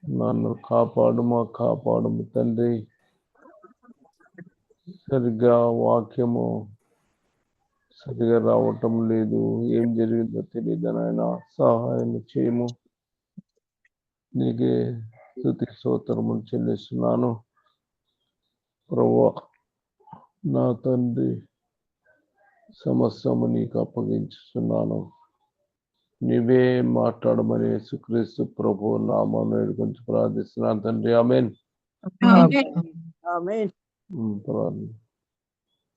నన్ను కాపాడుము తండ్రి. సరిగ్గా వాక్యము సరిగా రావటం లేదు, ఏం జరిగిందో తెలియదు నాయన, సహాయం చేయము. నీకే స్తుతి స్తోత్రములు చెల్లిస్తున్నాను ప్రభువా. నా తండ్రి, సమస్తము నీకు అప్పగించుతున్నాను. నీవే మాట్లాడమని యేసుక్రీస్తు ప్రభు నామమున వేడుకొని ప్రార్థిస్తున్నాను తండ్రి. ఆమేన్.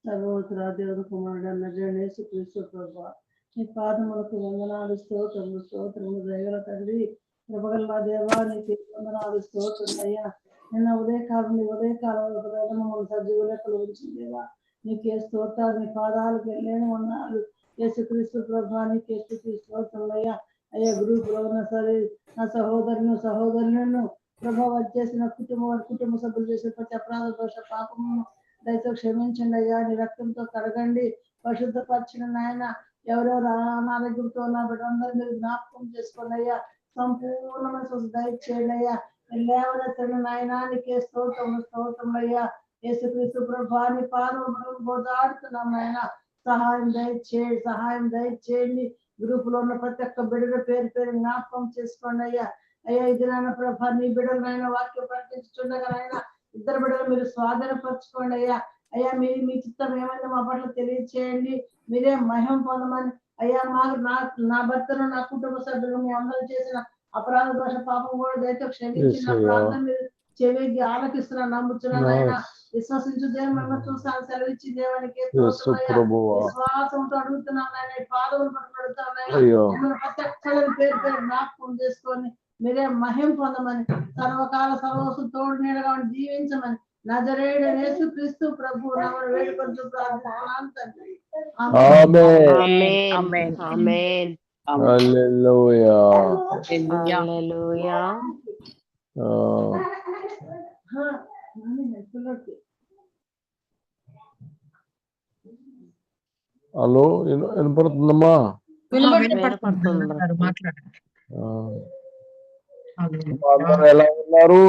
సర్వోత్తర దేవుని కుమారుడు నజరేయుడైన యేసుక్రీస్తు ప్రభువా, నీ పాదములకు వందనాలు, స్తోత్రములు దయగల తండ్రి, కృపగల దేవా, నీకు వందనాలు, స్తోత్రములయ్యా. నిన్న ఉదయకాలంలో సజీవ లెక్కలు ఉంచిందేవా, నీకే స్తోత్రాలు. నీ పాదాలకు వెళ్ళేని వందనాలు యేసుక్రీస్తు ప్రభువా, నీకే స్తోత్రములయ్యా. అయ్యా, గ్రూపులో ఉన్న సరే నా సహోదరులను ప్రభావ చేసిన కుటుంబ సభ్యులు చేసిన ప్రతి అపరాధ దోష పాపము దయతో క్షమించండి అయ్యా. నీ రక్తంతో కడగండి, పరిశుద్ధపరచిన నాయన. ఎవరెవరు అనారోగ్యంతో ఉన్న బిడ్డలందరూ మీరు జ్ఞాపకం చేసుకోండి అయ్యా. సంపూర్ణమైన స్వస్థత దయచేయండి అయ్యా. లేవనెత్తండి నాయన, నీకే స్తోత్రములయ్యా. యేసుక్రీస్తు ప్రభువా, నీ పాదములను బోధాడుతున్నాం నాయన. సహాయం దయచేయండి. గ్రూప్ లో ఉన్న ప్రతి ఒక్క బిడ్డల పేరు జ్ఞాపకం చేసుకోండి అయ్యా. అయ్యా, ఇది నాయన ప్రభా, నీ బిడ్డలు నాయన వాక్యం ప్రకటించుండగా నాయన ఇద్దరు బిడ్డలు మీరు స్వాధీనపరచుకోండి అయ్యా. అయ్యా, మీ చిత్తం ఏమైనా మా పట్ల తెలియచేయండి. మీరే మహిమ పొందమని అయ్యా. నా భర్తను, నా కుటుంబ సభ్యులు, మీ అందరూ చేసిన అపరాధ దోష పాపం కూడా దయతో క్షమించిన ప్రార్థన మీరు చెవికి ఆలకిస్తున్నా, నమ్ముతున్నాను ఆయన. విశ్వసించు దేవుని చూసాను, సెలవిచ్చి దేవునికి విశ్వాసంతో అడుగుతున్నాను ఆయన. పాదములు పట్టుకుని అడుగుతున్నాను. ప్రత్యక్షలను పేరు జ్ఞాపకం చేసుకొని మీరే మహిమ పొందమని, సర్వకాల సర్వసు తోడు నీడగా జీవించమని నజరేయుడైన యేసుక్రీస్తు ప్రభు నామమున వేడుకొంచు ప్రార్థిస్తున్నాను తండ్రి. ఆమేన్. ఆమేన్. హల్లెలూయా. హల్లెలూయా. హలో, వినపడుతుందమ్మా? అందరూ ఎలా ఉన్నారు?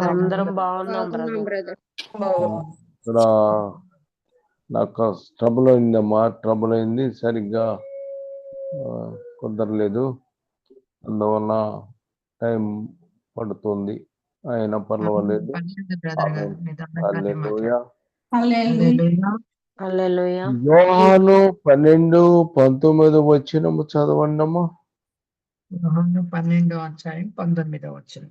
అందరం బాగున్నాం బ్రదర్. ఇక్కడ నాకు ట్రబుల్ అయిందమ్మా, ట్రబుల్ అయింది, సరిగ్గా కుదరలేదు. అందువల్ల టైం పడుతుంది, అయినా పర్వాలేదు. హల్లెలూయా. హల్లెలూయా. యోహాను 12:19 వచనము చదవండమ్మా. యోహాను 12:19.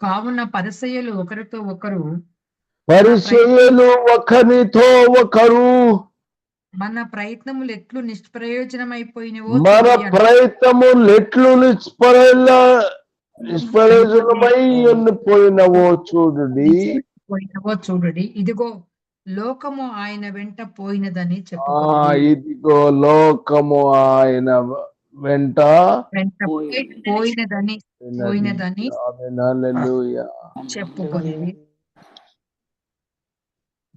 కావున పరిసయ్యులు ఒకరితో ఒకరు మన ప్రయత్నములు ఎట్లు నిష్ప్రయోజనమైపోయినవో చూడుడి. ఇదిగో లోకము ఆయన వెంట పోయినదని చెప్పుకొనుడి. ఇదిగో లోకము ఆయన వెంట పోయినదని చెప్పుకొనిది.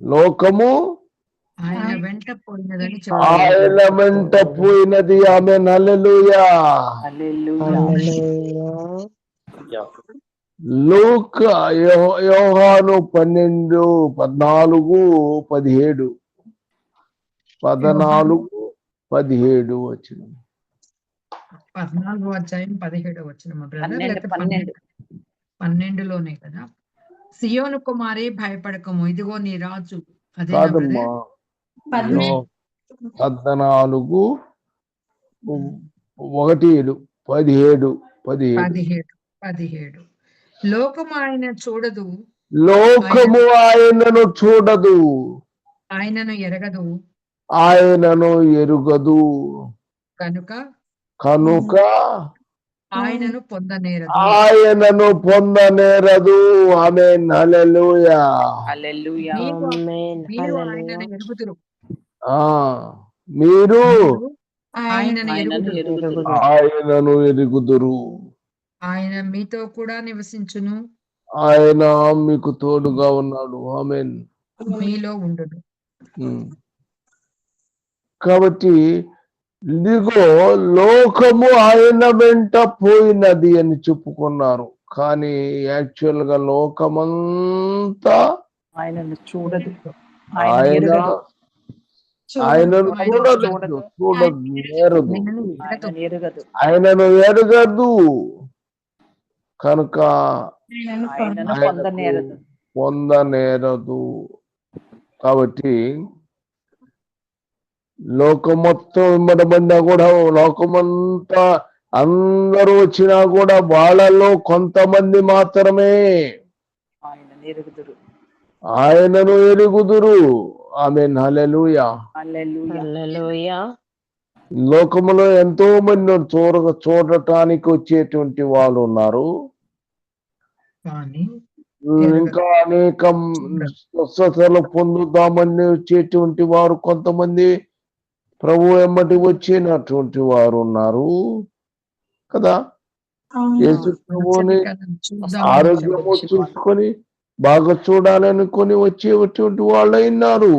లోకము ఆయన వెంట పోయినది. ఆమె హల్లెలూయా. యోహాను 12:14-17 వచ్చిన 12లోనే కదా. సియోను కుమారి భయపడకము, ఇదిగో నీ రాజు. అదే 14:17 లోకము ఆయన చూడదు, ఆయనను చూడదు, ఆయనను ఎరుగదు, కనుక ఆయనను పొందనేరదు. ఆమేన్. హల్లెలూయా. మీరు ఆయనను ఎరుగుదురు. మీరు ఆయనను ఎరుగుదురు. ఆయన మీతో కూడా నివసించును, ఆయన మీకు తోడుగా ఉన్నాడు. ఆమేన్. మీలో ఉండును. కాబట్టి ఇదిగో లోకము ఆయన వెంట పోయినది అని చెప్పుకున్నారు. కానీ యాక్చువల్ గా లోకమంతా ఆయనను చూడదు, ఆయన ఆయనను చూడలేదు, చూడనేరదు, ఆయనను ఎరగదు, ఆయనను ఎరగదు. కనుక ఆయనను పొందనేరదు. పొందనేరదు. కాబట్టి లోకం మొత్తం ఇమ్మడబడినా కూడా, లోకమంతా అందరూ వచ్చినా కూడా వాళ్ళలో కొంతమంది మాత్రమే ఆయనను ఎరుగుదురు. ఆయనను ఎరుగుదురు. ఆమేన్. హల్లెలూయా. హల్లెలూయా. హల్లెలూయా. లోకములో ఎంతో మంది చూడటానికి వచ్చేటువంటి వాళ్ళు ఉన్నారు. కానీ ఇంకా అనేక స్వస్థతలు పొందుదామని వచ్చేటువంటి వారు కొంతమంది ప్రభు వెంబడి వచ్చినటువంటి వారు ఉన్నారు కదా. యేసు ప్రభువుని ఆరోగ్యము చూసుకొని బాగా చూడాలనుకొని వచ్చేటువంటి వాళ్ళు అయినారు.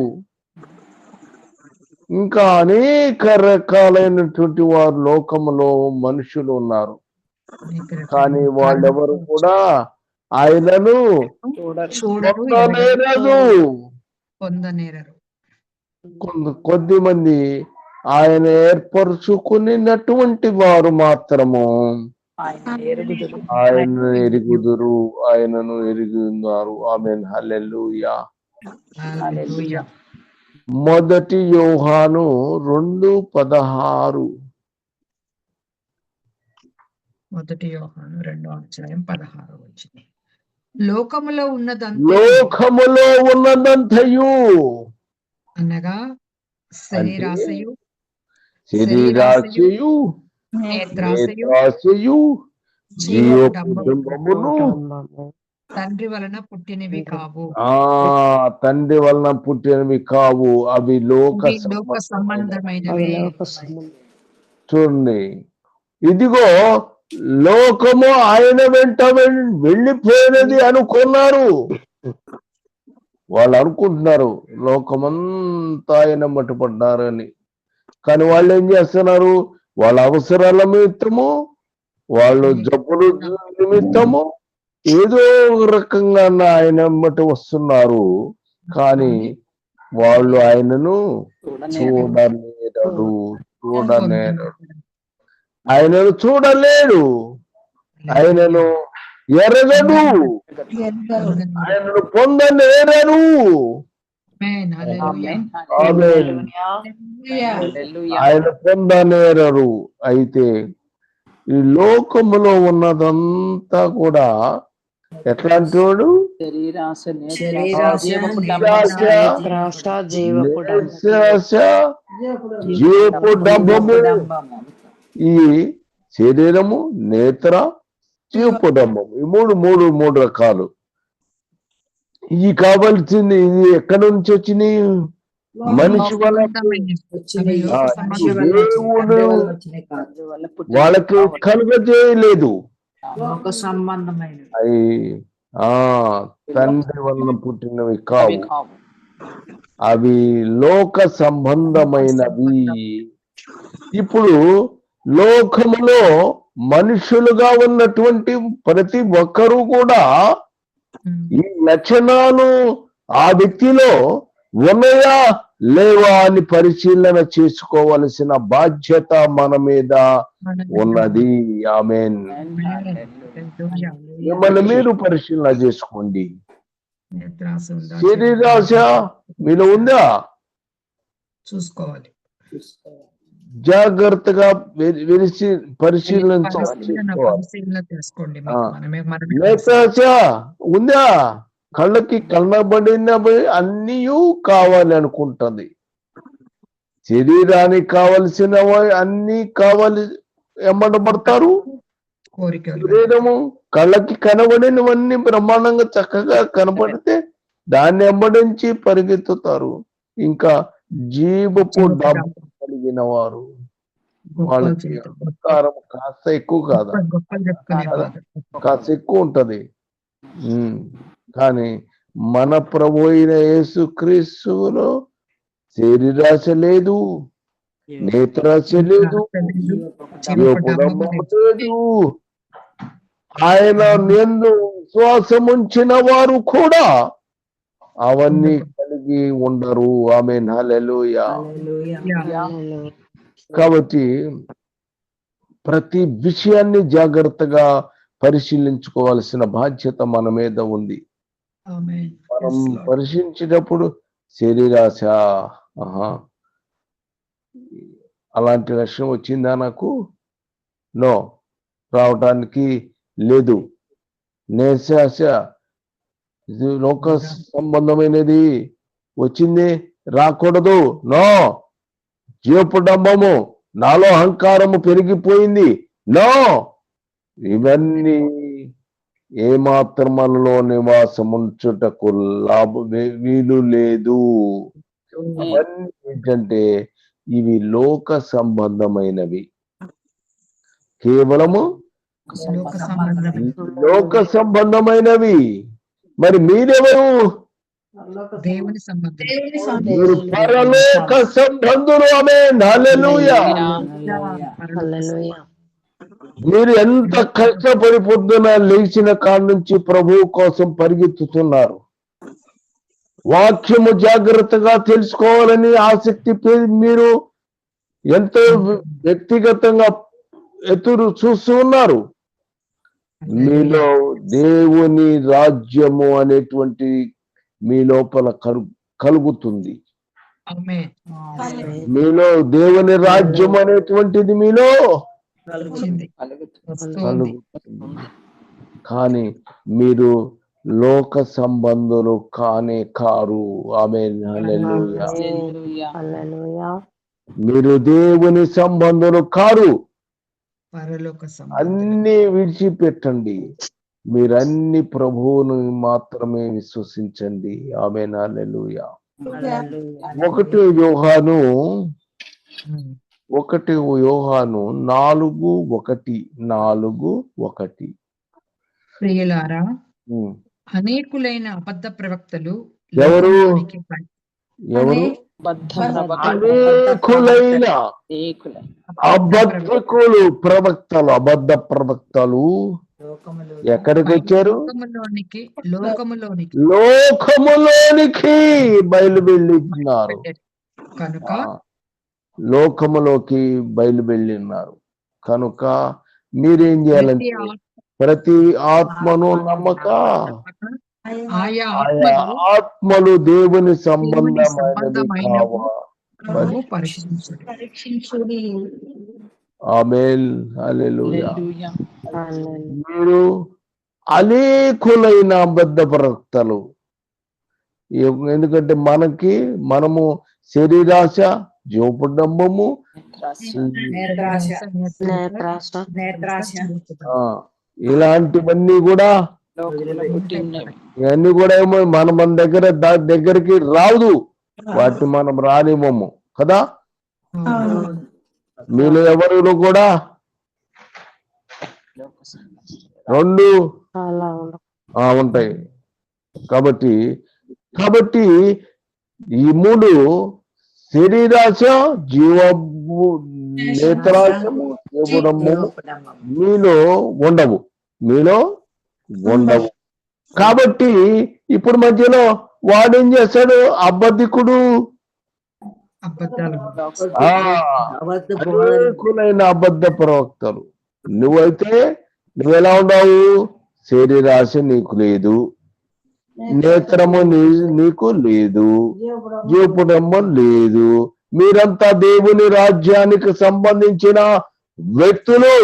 ఇంకా అనేక రకాలైనటువంటి వారు లోకములో మనుషులు ఉన్నారు. కానీ వాళ్ళెవరు కూడా ఆయనను పొందనేరరు. కొద్ది మంది ఆయన ఏర్పరుచుకున్నటువంటి వారు మాత్రము ఆయనను ఎరుగుదురు, ఆయనను ఎరిగి ఉన్నారు. ఆమేన్. హల్లెలూయా. మొదటి యోహాను 2:16. మొదటి యోహాను 2:16. లోకములో ఉన్నదంతయు అనగా శరీరాశయు, నేత్రాశయు, జీవోడంబమును తండ్రి వలన పుట్టినవి కావు. తండ్రి వలన పుట్టినవి కావు, అవి లోక సంబంధమైనవి. చూడండి, ఇదిగో లోకము ఆయన వెంట వెళ్ళిపోయినది అనుకున్నారు. వాళ్ళు అనుకుంటున్నారు లోకమంతా ఆయన మట్టుపడ్డారని. కానీ వాళ్ళు ఏం చేస్తున్నారు? వాళ్ళ అవసరాల నిమిత్తము, వాళ్ళు జబ్బులు నిమిత్తము ఏదో ఒక రకంగా ఆయన మట్టు వస్తున్నారు. కానీ వాళ్ళు ఆయనను చూడలేరు. ఆయనను చూడలేడు, ఆయనను ఎరగడు, ఆయనను పొందలేరు. ఆయన పొందనేరరు. అయితే ఈ లోకములో ఉన్నదంతా కూడా ఎట్లాంటి వాడు? జీవపు డంబము. ఈ శరీరము, నేత్ర, జీవపు డంబము, ఈ మూడు రకాలు. ఈ కావాల్సింది ఇది ఎక్కడి నుంచి వచ్చినాయి? మనిషి వల్ల. దేవుడు వాళ్ళకి కలుగజేయలేదు. అవి తండ్రి వలన పుట్టినవి కావు, అవి లోక సంబంధమైనవి. ఇప్పుడు లోకములో మనుషులుగా ఉన్నటువంటి ప్రతి ఒక్కరూ కూడా ఈ లక్షణాలు ఆ వ్యక్తిలో ఉన్నాయా లేవా అని పరిశీలన చేసుకోవలసిన బాధ్యత మన మీద ఉన్నది. ఆమేన్. మిమ్మల్ని మీరు పరిశీలన చేసుకోండి. శరీరాశ మీలో ఉందా? చూసుకోవాలి, జాగ్రత్తగా పరిశీలన చేసుకోవాలి. ఉందా? కళ్ళకి కనబడినవి అన్నీ కావాలి అనుకుంటుంది. శరీరానికి కావలసినవి అన్ని కావాలి ఎమ్మడబడతారు. శరీరము కళ్ళకి కనబడినవన్నీ బ్రహ్మాండంగా చక్కగా కనబడితే దాన్ని ఎంబడించి పరిగెత్తుతారు. ఇంకా జీవపు డబ్బు కలిగిన వారు, వాళ్ళకి అహంకారం కాస్త ఎక్కువ కాదా? కాస్త ఎక్కువ ఉంటది. కానీ మన ప్రభు అయిన యేసుక్రీస్తులో శరీరాశ లేదు, నేత్రాశ లేదు, జీవపుడంబము లేదు. ఆయన నిన్ను విశ్వాసం ఉంచిన వారు కూడా అవన్నీ కలిగి ఉండరు. ఆమేన్. హల్లెలూయా. కాబట్టి ప్రతి విషయాన్ని జాగ్రత్తగా పరిశీలించుకోవాల్సిన బాధ్యత మన మీద ఉంది. మనం పరిశీలించేటప్పుడు శరీరాశ, అలాంటి లక్ష్యం వచ్చిందా నాకు? నో, రావటానికి లేదు. నేశాశ, ఇది లోక సంబంధమైనది వచ్చింది, రాకూడదు. నో. జీవపుడంబము, నాలో అహంకారము పెరిగిపోయింది. నో. ఇవన్నీ ఏమాత్రం మనలో నివాసం ఉంచుటకు వీలు లేదు. అవన్నీ ఏంటంటే ఇవి లోక సంబంధమైనవి, కేవలము లోక సంబంధమైనవి. మరి మీరెవరు? దేవుని సంబంధం, మీరు పరలోక సంబంధులు. ఆమేన్. హల్లెలూయా. మీరు ఎంత కష్టపడి పొద్దున లేచిన కాడ నుంచి ప్రభువు కోసం పరిగెత్తుతున్నారు. వాక్యము జాగ్రత్తగా తెలుసుకోవాలని ఆసక్తి మీరు ఎంతో వ్యక్తిగతంగా ఎదురు చూస్తూ ఉన్నారు. మీలో దేవుని రాజ్యము అనేటువంటి మీ లోపల కలుగుతుంది. మీలో దేవుని రాజ్యం అనేటువంటిది మీలో కలుగుతుంది. కానీ మీరు లోక సంబంధులు కానే కారు. ఆమేన్. హల్లెలూయా. మీరు దేవుని సంబంధులు కారు. అన్ని విడిచిపెట్టండి. మీరన్ని ప్రభువును మాత్రమే విశ్వసించండి. ఆమేన్. హల్లెలూయా. 1 యోహాను 4:1. ప్రియులారా, అనేకులైన అబద్ధ ప్రవక్తలు ఎవరు? అనేకులైన అబద్ధ ప్రవక్తలు ఎక్కడికి వచ్చారు? లోకములోనికి బయలువెళ్ళినారు. కనుక లోకములోకి బయలువెళ్ళినారు. కనుక మీరేం చేయాలంటే ప్రతి ఆత్మను నమ్మక ఆయా ఆత్మలు దేవుని సంబంధమైనవి కావా పరీక్షించుడి. ఆమేన్. హల్లెలూయా. మీరు అనేకులైన అబద్ధ ప్రవక్తలు. ఎందుకంటే మనము శరీరాశ, జీవపుడంబము, ఇలాంటివన్నీ కూడా ఇవన్నీ కూడా ఏమో మన దగ్గరికి రాదు. వాటిని మనం రానివ్వము కదా. మీలో ఎవరు కూడా రెండు ఉంటాయి. కాబట్టి ఈ 3 శరీరాశ, నేత్రాశము, జీవపుడంబము మీలో ఉండవు. కాబట్టి ఇప్పుడు మధ్యలో వాడేం చేస్తాడు? అబద్ధికుడు. అనేకులైన అబద్ధ ప్రవక్తలు. నువ్వెలా ఉండవు? శరీరాశ నీకు లేదు, నేత్రము నీకు లేదు, జీవపుడంబం లేదు. మీరంతా దేవుని రాజ్యానికి సంబంధించిన వ్యక్తులు.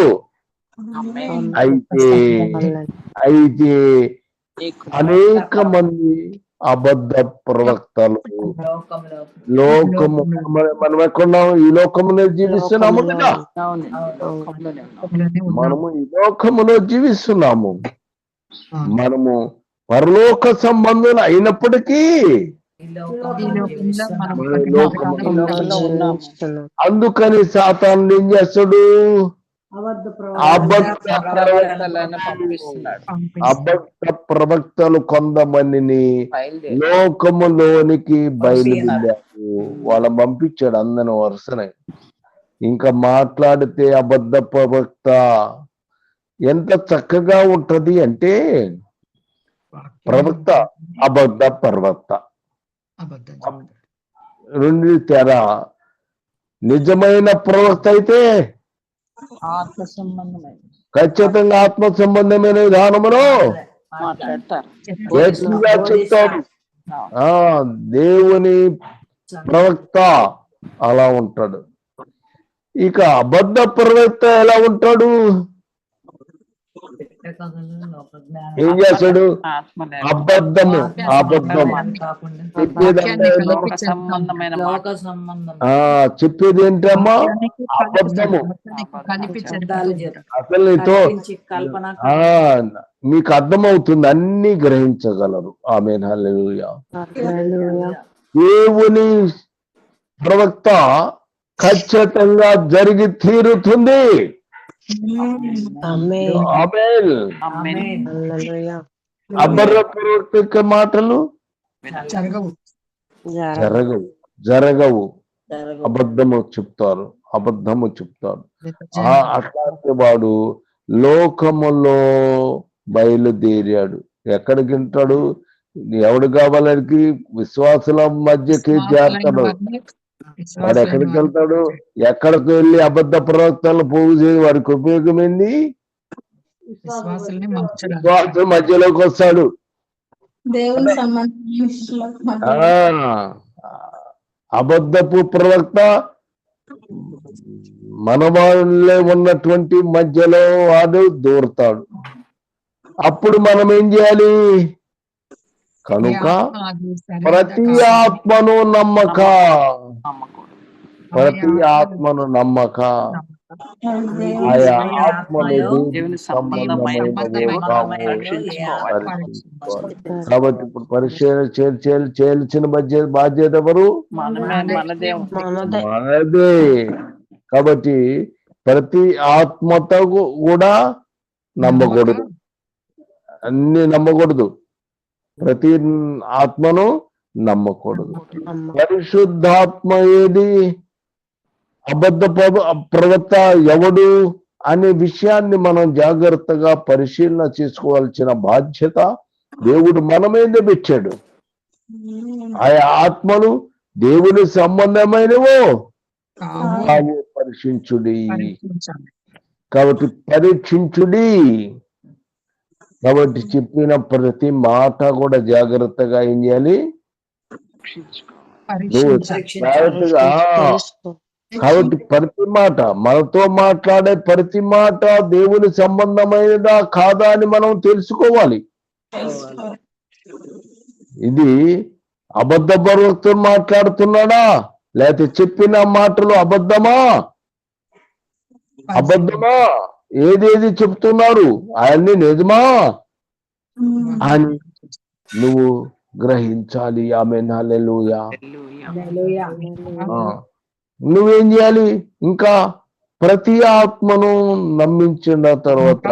అయితే అనేక మంది అబద్ధ ప్రవక్తలు మనం ఎక్కడున్నాం? ఈ లోకములో జీవిస్తున్నాము కదా. మనము ఈ లోకములో జీవిస్తున్నాము. మనము పరలోక సంబంధులు అయినప్పటికీ అందుకని సాతాను ఏం చేస్తాడు? అబద్ధ ప్రవక్తలు కొంతమందిని లోకములోనికి బయలుదేరారు. వాళ్ళని పంపించాడు అందరిని వరుసనే. ఇంకా మాట్లాడితే అబద్ధ ప్రవక్త ఎంత చక్కగా ఉంటది అంటే ప్రవక్త అబద్ధ ప్రవక్త అబద్ధం చెప్తాడు. రెండు తేడా. నిజమైన ప్రవక్త అయితే ఆత్మ సంబంధమైన ఖచ్చితంగా ఆత్మ సంబంధమైన విధానములో మాట్లాడతారు. గట్టిగా చెప్తాడు. ఆ దేవుని ప్రవక్త అలా ఉంటాడు. ఇక అబద్ధ ప్రవక్త ఎలా ఉంటాడు? ఏం చేస్తాడు? అబద్ధము అబద్ధము చెప్పేది ఏంటమ్మా? అబద్ధము. అసలు నీతో మీకు అర్థమవుతుంది, అన్ని గ్రహించగలరు. ఆమేన్, హల్లెలూయా. దేవుని ప్రవక్త ఖచ్చితంగా జరిగి తీరుతుంది. ఆమేన్. అబద్ధ ప్రవక్త మాటలు జరగవు. అబద్ధము చెప్తారు. అట్లాంటి వాడు లోకములో బయలుదేరాడు. ఎక్కడికి ఉంటాడు? ఎవడు కావాలకి విశ్వాసుల మధ్యకి చేస్తాడు. వాడు ఎక్కడికి వెళ్తాడు? ఎక్కడికి వెళ్ళి అబద్ధ ప్రవక్తలను పోగు చేసి వారికి ఉపయోగమైంది? విశ్వాసుల మధ్యలోకి వస్తాడు. అబద్ధపు ప్రవక్త మన వాళ్ళే ఉన్నటువంటి మధ్యలో వాడు దూరుతాడు. అప్పుడు మనం ఏం చేయాలి? కనుక ప్రతి ఆత్మను నమ్మక ఆయా ఆత్మను కాబట్టి ఇప్పుడు పరిశీలన చేయాల్సిన బాధ్యత ఎవరు? మనదే. కాబట్టి ప్రతి ఆత్మతో కూడా నమ్మకూడదు, అన్ని నమ్మకూడదు. ప్రతి ఆత్మను నమ్మకూడదు. పరిశుద్ధాత్మ ఏది? అబద్ధ ప్రవక్త ఎవడు అనే విషయాన్ని మనం జాగ్రత్తగా పరిశీలన చేసుకోవాల్సిన బాధ్యత దేవుడు మన మీద పెట్టాడు. ఆయా ఆత్మలు దేవుని సంబంధమైనవో కావు పరీక్షించుడి. కాబట్టి పరీక్షించుడి. కాబట్టి చెప్పిన ప్రతి మాట కూడా జాగ్రత్తగా ఏం చేయాలి? కాబట్టి ప్రతి మాట, మనతో మాట్లాడే ప్రతి మాట దేవుని సంబంధమైనదా కాదా అని మనం తెలుసుకోవాలి. ఇది అబద్ధ ప్రవక్తను మాట్లాడుతున్నాడా, లేకపోతే చెప్పిన మాటలు అబద్ధమా? ఏదేది చెప్తున్నారు అవన్నీ నిజమా అని నువ్వు గ్రహించాలి. ఆమేన్, హల్లెలూయా. నువ్వేం చేయాలి? ఇంకా ప్రతి ఆత్మను నమ్మించిన తర్వాత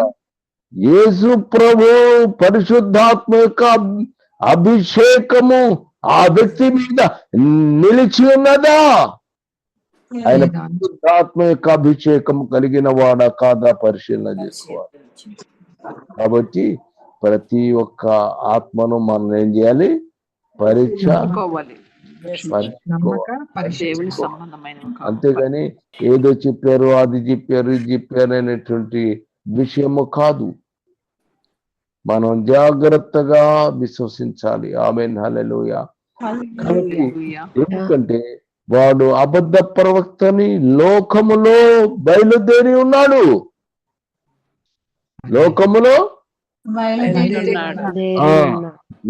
యేసు ప్రభు పరిశుద్ధాత్మ యొక్క అభిషేకము ఆ వ్యక్తి మీద నిలిచి ఉన్నదా? ఆయన పరిశుద్ధాత్మ యొక్క అభిషేకం కలిగిన వాడా కాదా పరిశీలన చేసుకోవాలి. కాబట్టి ప్రతి ఒక్క ఆత్మను మనం ఏం చేయాలి? పరీక్షించుకోవాలి. అంతేగాని ఏదో చెప్పారు, అది చెప్పారు, ఇది చెప్పారు అనేటువంటి విషయము కాదు. మనం జాగ్రత్తగా విశ్వసించాలి. ఆమేన్, హల్లెలూయా. ఎందుకంటే వాడు అబద్ధ ప్రవక్తని లోకములో బయలుదేరి ఉన్నాడు. లోకములో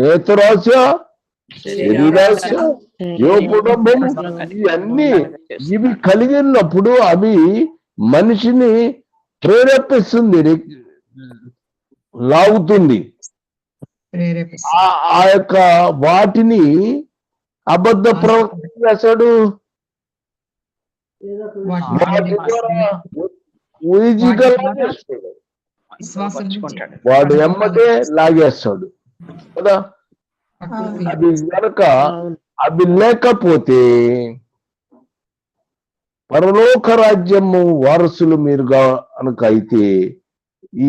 నేత్రాశ, శరీరాశ, యోగుడము, ఇవన్నీ ఇవి కలిగినప్పుడు అవి మనిషిని ప్రేరేపిస్తుంది, లాగుతుంది. ఆ యొక్క వాటిని అబద్ధ ప్రవక్త చేశాడు. వాడు ఎమ్మటే లాగేస్తాడు కదా. అది కనుక అవి లేకపోతే పరలోక రాజ్యము వారసులు మీరు కనుక అయితే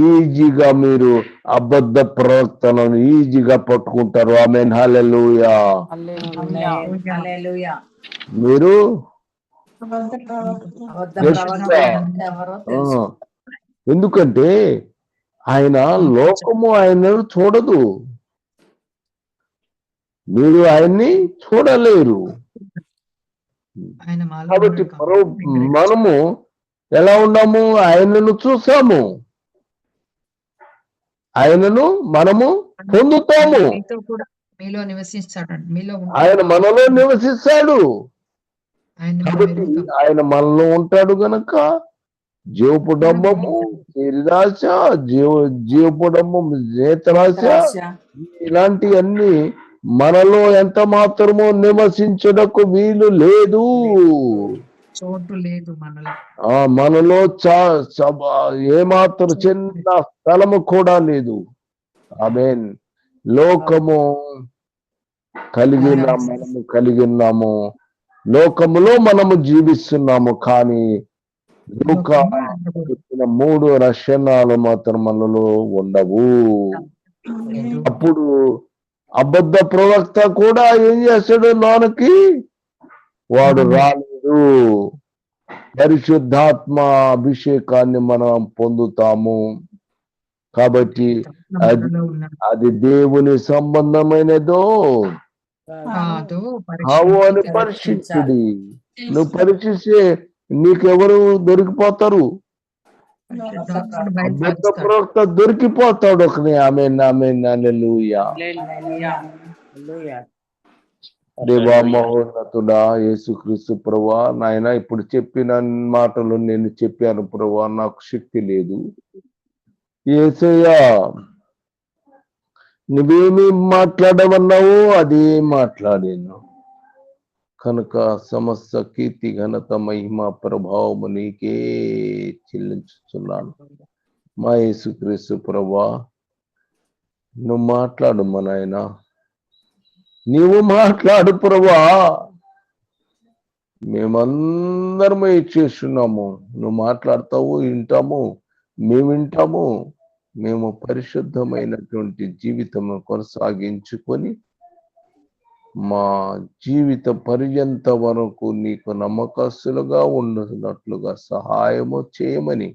ఈజీగా మీరు అబద్ధ ప్రవర్తనను ఈజీగా పట్టుకుంటారు. ఆమేన్. హల్లెలూయా. హల్లెలూయా. మీరు అబద్ధ గట్టిగా, ప్రవర్తన ఎవరో తెలుసు. ఎందుకంటే ఆయన లోకము ఆయనను చూడదు, మీరు ఆయన్ని చూడలేరు. ఆయన మాలో కాబట్టి ఉన్నాడు కాబట్టి మనము ఎలా ఉన్నాము? ఆయనను చూసాము, ఆయనను మనము పొందుతాము. మీతో కూడా మీలో నివసిస్తాడు, మీలో ఆయన మనలో నివసిస్తాడు. ఆయన కాబట్టి ఆయన మనలో ఉంటాడు గనక జీవపుడంబము, శరీరాశ, జీవపుడంబము, నేత్రాశ, ఇలాంటివన్నీ మనలో ఎంత మాత్రమో నివసించడకు వీలు లేదు. చోటు లేదు మనలో. మనలో ఏమాత్రం చిన్న స్థలము కూడా లేదు. ఆమేన్. లోకము మనము కలిగి ఉన్నాము, లోకములో మనము జీవిస్తున్నాము. కానీ చెప్పిన 3 లక్షణాలు మాత్రం మనలో ఉండవు. అప్పుడు అబద్ధ ప్రవక్త కూడా ఏం చేస్తాడు? లోనకి వాడు రాలేదు. పరిశుద్ధాత్మ అభిషేకాన్ని మనం పొందుతాము. కాబట్టి అది దేవుని సంబంధమైనదో కావు అని పరీక్షించుడి. నువ్వు పరీక్షిస్తే నీకెవరు దొరికిపోతారు? అబద్ధ ప్రవక్త దొరికిపోతాడు ఒకని. ఆమేన్. ఆమేన్. హల్లెలూయా. దేవా మహోన్నతుడా యేసుక్రీస్తు ప్రభువా, నాయన ఇప్పుడు చెప్పిన మాటలు నేను చెప్పాను ప్రభువా, నాకు శక్తి లేదు. యేసయ్యా, నువ్వేమి మాట్లాడమన్నావు అదే మాట్లాడాను కనుక సమస్త కీర్తి, ఘనత, మహిమ, ప్రభావము నీకే చెల్లించుతున్నాను. మా యేసుక్రీస్తు ప్రభువా, నువ్వు మాట్లాడు మా నాయనా, నీవు మాట్లాడు ప్రభువా. మేమందరము చేస్తున్నాము, నువ్వు మాట్లాడతావు, వింటాము, మేము వింటాము. మేము పరిశుద్ధమైనటువంటి జీవితము కొనసాగించుకొని మా జీవిత పర్యంత వరకు నీకు నమ్మకస్తులుగా ఉండునట్లుగా సహాయము చేయమని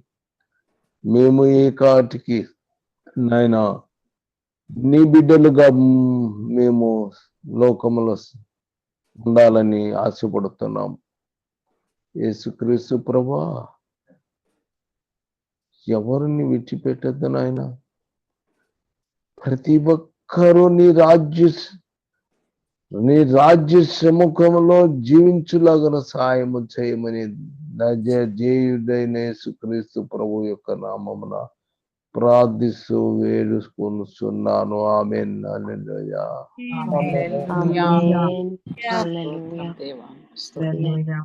మేము ఏకాటికి నాయనా నీ బిడ్డలుగా మేము లోకములో ఉండాలని ఆశపడుతున్నాం. యేసుక్రీస్తు ప్రభువా, ఎవరిని విడిచిపెట్టద్దు నాయన. ప్రతి ఒక్కరూ నీ రాజ్య సముఖంలో జీవించులాగా సహాయము చేయమని జేయుడైన యేసుక్రీస్తు ప్రభు యొక్క నామమున ప్రార్థిస్తూ వేడుకొనుచున్నాను. ఆమేన్. హల్లెలూయా. ఆమేన్. హల్లెలూయా.